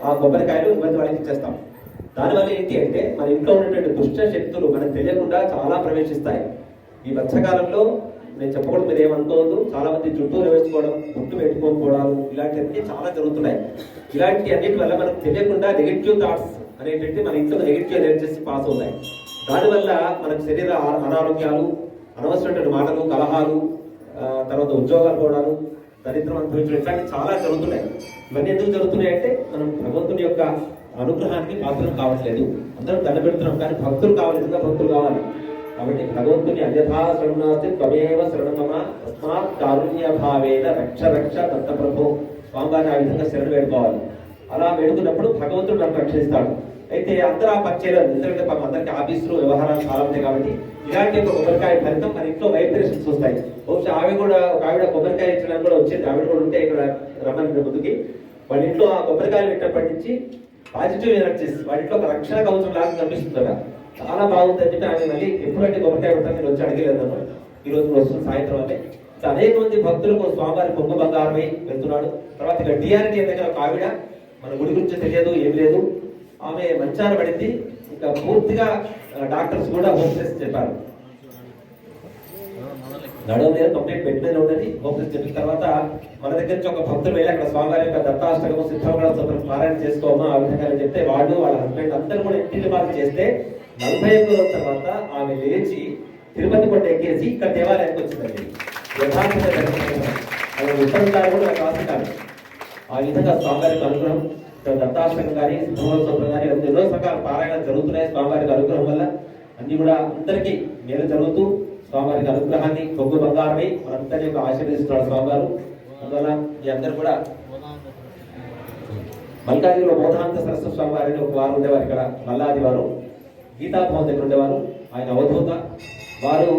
ఆ కొబ్బరికాయలు ఇబ్బంది వాళ్ళకి ఇచ్చేస్తాం. దానివల్ల ఏంటి అంటే మన ఇంట్లో ఉన్నటువంటి దుష్ట శక్తులు మనకు తెలియకుండా చాలా ప్రవేశిస్తాయి. ఈ మధ్యకాలంలో నేను చెప్పకూడదు, మీరు ఏమనుకోవద్దు, చాలా మంది జుట్టు వేసుకోవడం, గుట్టు పెట్టుకోకపోవడాలు ఇలాంటివన్నీ చాలా జరుగుతున్నాయి. ఇలాంటి అన్నిటి వల్ల మనకు తెలియకుండా నెగిటివ్ థాట్స్ అనేటువంటి మన ఇంట్లో నెగిటివ్ ఎనర్జీస్ పాస్ అవుతాయి. దానివల్ల మనకు శరీర అనారోగ్యాలు, అనవసరమైన మాటలు, కలహాలు, తర్వాత ఉద్యోగాలు పోవడాలు, దరిద్రం అనుభవించడం ఇట్లాంటి చాలా జరుగుతున్నాయి. ఇవన్నీ ఎందుకు జరుగుతున్నాయి అంటే మనం భగవంతుని యొక్క అనుగ్రహానికి పాత్రం కావట్లేదు. అందరం దండ పెడుతున్నాం, కానీ భక్తులు కావాలి, ఇంకా భక్తులు కావాలి. కాబట్టి భగవంతుని అన్యథా శరణాస్తి త్వమేవ శరణమమ తస్మాత్ కారుణ్య భావేన రక్ష రక్ష దత్తప్రభో. స్వామివారిని ఆ విధంగా శరణు వేడుకోవాలి. అలా వేడుకున్నప్పుడు భగవంతుడు మనకు రక్షిస్తాడు. అయితే అందరూ ఆ పని చేయలేదు, ఎందుకంటే అందరికీ ఆఫీసులు వ్యవహారాలు చాలా ఉంటాయి. కాబట్టి ఇలాంటి ఒక కొబ్బరికాయ ఫలితం మన ఇంట్లో వైబ్రేషన్స్ వస్తాయి. బహుశా ఆవిడ కూడా, ఒక ఆవిడ కొబ్బరికాయ ఇచ్చడానికి కూడా వచ్చింది. ఆవిడ కూడా ఉంటే ఇక్కడ రమ్మని ముందుకి, వాళ్ళ ఇంట్లో ఆ కొబ్బరికాయలు పెట్టినప్పటి నుంచి పాజిటివ్ ఎనర్జీస్ వాళ్ళ ఇంట్లో ఒక రక్షణ కవచం లాగా కనిపిస్తుందట. చాలా బాగుంది అని చెప్పి ఆమె మళ్ళీ ఎప్పుడంటే కొబ్బరికాయ పెట్టాను నేను వచ్చి అడిగలేదు అన్నమాట. ఈ రోజు వస్తుంది సాయంత్రం అంటే అనేక మంది భక్తులకు స్వామివారి పొంగు బంగారమై వెళ్తున్నాడు. తర్వాత ఇక్కడ డిఆర్టీ దగ్గర ఒక ఆవిడ, మన గుడి గురించి తెలియదు, ఏం లేదు, ఆమె మంచాన పడింది. ఇంకా పూర్తిగా డాక్టర్స్ కూడా హోప్లెస్ చెప్పారు. నడవ మీద కంప్లీట్ బెడ్ మీద ఉన్నది, హోప్లెస్ చెప్పిన తర్వాత మన దగ్గర నుంచి ఒక భక్తులు వెళ్ళి అక్కడ స్వామివారి యొక్క దత్తాష్టకము, సిద్ధమంగళ స్తోత్రం పారాయణ చేసుకోమా ఆ విధంగా చెప్తే వాళ్ళు వాళ్ళ హస్బెండ్ అందరూ కూడా ఇంటిని బాగా చేస్తే 41 రోజుల తర్వాత ఆమె లేచి తిరుపతి కొండ ఎక్కేసి ఇక్కడ దేవాలయానికి వచ్చిందండి. యథార్థంగా ఉత్తరం కూడా రాసుకుంటారు. ఆ విధంగా స్వామివారికి అనుగ్రహం, దత్తాష్టకం కానీ సిద్ధమంగళ స్తోత్రం కానీ ఎన్నో రకాల పారాయణలు జరుగుతున్నాయి. స్వామివారికి అనుగ్రహం వల్ల అన్ని కూడా అందరికీ మేలు జరుగుతూ స్వామివారికి అనుగ్రహాన్ని పొంగు బంగారమై మనందరి యొక్క ఆశీర్వదిస్తున్నాడు స్వామివారు. అందువల్ల మీ అందరూ కూడా మల్కాజిలో బోధాంత సరస్వతి స్వామివారిని ఒక వారు ఉండేవారు. ఇక్కడ మల్లాది వారు గీతాభవన్ దగ్గర ఉండేవారు. ఆయన అవధూత వారు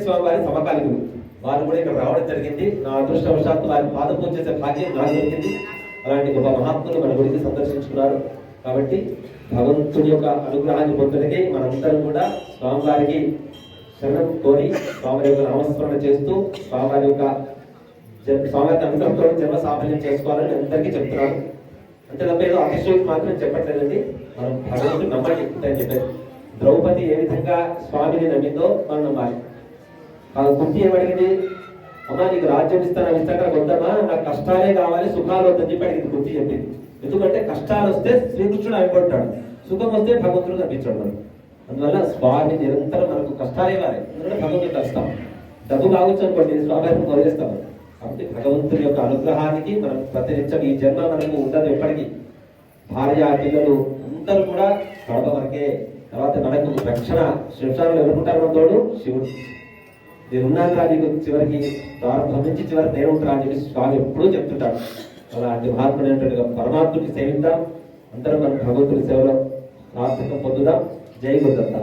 స్వామి వారి సమకాలికులు. వారు కూడా ఇక్కడ రావడం జరిగింది. నా అదృష్టవశాత్తు వారి పాద పూజ చేసే భాగ్యం నాకు దొరికింది. అలాంటి గొప్ప మహాత్ములు మన గుడికి సందర్శించుకున్నారు. కాబట్టి భగవంతుని యొక్క అనుగ్రహాన్ని పొందడానికి మనందరం కూడా స్వామివారికి శరణం కోరి స్వామి యొక్క నామస్మరణ చేస్తూ స్వామివారి అనుగ్రహంతో జన్మ సాఫల్యం చేసుకోవాలని అందరికీ చెప్తున్నాను. అంతే తప్ప ఏదో అతిశయోక్తి మాత్రం చెప్పట్లేదండి. మనం భగవంతుడు నమ్మండి అని చెప్పారు. ద్రౌపది ఏ విధంగా స్వామిని నమ్మిందో మనం నమ్మాలి. కుంతి ఏమడిగింది, అమ్మా నీకు రాజ్యం ఇస్తాను ఇస్తాక వద్దమ్మా, నాకు కష్టాలే కావాలి, సుఖాలు వద్దని చెప్పి అడిగింది. కుంతి చెప్పింది. ఎందుకంటే కష్టాలు వస్తే శ్రీకృష్ణుడు అయిపోతాడు, సుఖం వస్తే భగవంతుడు కనిపించాడు మనకు. అందువల్ల స్వామి నిరంతరం మనకు కష్టాలు ఇవ్వాలి, ఎందుకంటే భగవంతుడు కష్టం. డబ్బు కావచ్చు అనుకోండి, స్వామి వదిలేస్తాం. కాబట్టి భగవంతుని యొక్క అనుగ్రహానికి మనం ప్రతినిత్యం ఈ జన్మ మనకు ఉండదు ఎప్పటికీ. భార్య పిల్లలు అందరూ కూడా గడప వరకే. తర్వాత మనకు రక్షణ శ్మశానంలో ఎవరుంటారు తోడు శివుడు. నేనున్నాను రా నీకు చివరికి, ప్రారంభం నుంచి చివరికి నేను ఉంటాను అని చెప్పి స్వామి ఎప్పుడూ చెప్తుంటాడు. అలాంటి మహాత్ముడైనటువంటి పరమాత్ముడికి సేవిద్దాం. అందరం మనం భగవంతుడి సేవలో సార్థకం పొందుదాం. జై గురుదత్త.